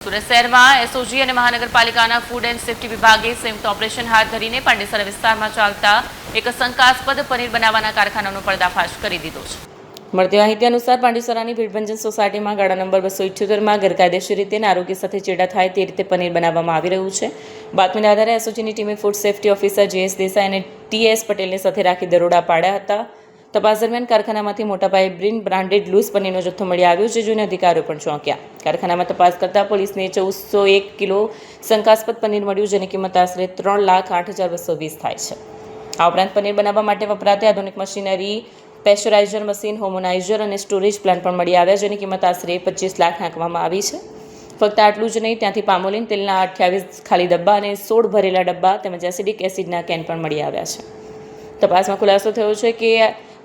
સુરત શહેરમાં એસઓજી અને મહાનગરપાલિકાના ફૂડ એન્ડ સેફ્ટી વિભાગે સંયુક્ત ઓપરેશન હાથ ધરીને પાંડેસરા વિસ્તારમાં ચાલતા એક શંકાસ્પદ પનીર બનાવવાના કારખાનાનો પર્દાફાશ કરી દીધો છે. મળતી માહિતી અનુસાર પાંડેસરાની ભીડભંજન સોસાયટીમાં ગાળા નંબર 278માં ગેરકાયદેસર રીતે આરોગ્ય સાથે ચેડા થાય તે રીતે પનીર બનાવવામાં આવી રહ્યું છે. બાતમીના આધારે એસઓજીની ટીમે food safety officer JS Desai અને ટીએસ પટેલને સાથે રાખી દરોડા પાડ્યા હતા. તપાસ દરમિયાન કારખાનામાંથી મોટા પાયે બ્રાન્ડેડ લૂઝ પનીરનો જથ્થો મળી આવ્યો છે, જેને અધિકારીઓ પણ ચોંક્યા. કારખાનામાં તપાસ કરતા પોલીસને 1401 કિલો શંકાસ્પદ પનીર મળ્યું, જેની કિંમત આશરે 3,08,220 થાય છે. આ ઉપરાંત પનીર બનાવવા માટે વપરાતી આધુનિક મશીનરી, પેસ્ચરાઇઝર મશીન, હોમોનાઇઝર અને સ્ટોરેજ પ્લાન્ટ પણ મળી આવ્યા, જેની કિંમત આશરે 25 લાખ આંકવામાં આવી છે. ફક્ત આટલું જ નહીં, ત્યાંથી પામોલીન તેલના 28 ખાલી ડબ્બા અને 16 ભરેલા ડબ્બા તેમજ એસિડિક એસિડના કેન પણ મળી આવ્યા છે. તપાસમાં ખુલાસો થયો છે કે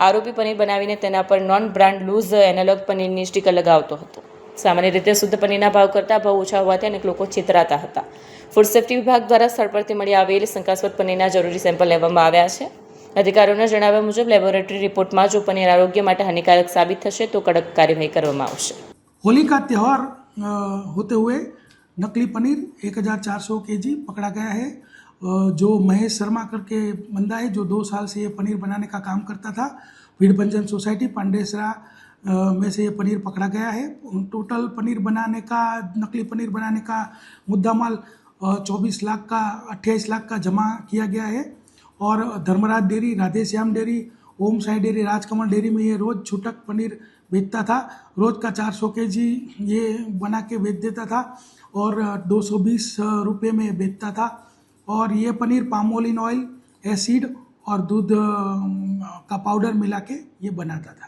આરોપી પનીર બનાવીને તેના પર નોન બ્રાન્ડ લૂઝ એનાલોગ પનીરની સ્ટીકર લગાવતો હતો. સામાન્ય રીતે શુદ્ધ પનીરના ભાવ કરતાં ભાવ ઓછા હોવાથી અનેક લોકો છેતરાતા હતા. ફૂડ સેફ્ટી વિભાગ દ્વારા સ્થળ પરથી મળી આવેલ શંકાસ્પદ પનીરના જરૂરી સેમ્પલ લેવામાં આવ્યા છે. અધિકારીઓના જણાવ્યા મુજબ લેબોરેટરી रिपोर्ट जो पनीर आरोग्य માટે हानिकारक साबित થશે तो कड़क कार्यवाही કરવામાં આવશે. होली का त्यौहार होते हुए नकली पनीर 1400 kg पकड़ा गया है. जो महेश शर्मा करके बंदा है जो 2 साल से ये पनीर बनाने का काम करता था. भीड़भंजन सोसाइटी पांडेसरा में से ये पनीर पकड़ा गया है. टोटल पनीर बनाने का नकली पनीर बनाने का मुद्दा माल 24 लाख का 28 लाख का जमा किया गया है. और धर्मराज डेयरी, राधेश्याम डेयरी, ओम साई डेयरी, राजकमल डेयरी में ये रोज़ छूटक पनीर बेचता था. रोज़ का 400 kg ये बना के बेच देता था और 220 रुपये में बेचता था. और ये पनीर पामोलिन ऑयल, एसिड और दूध का पाउडर मिला के ये बनाता था.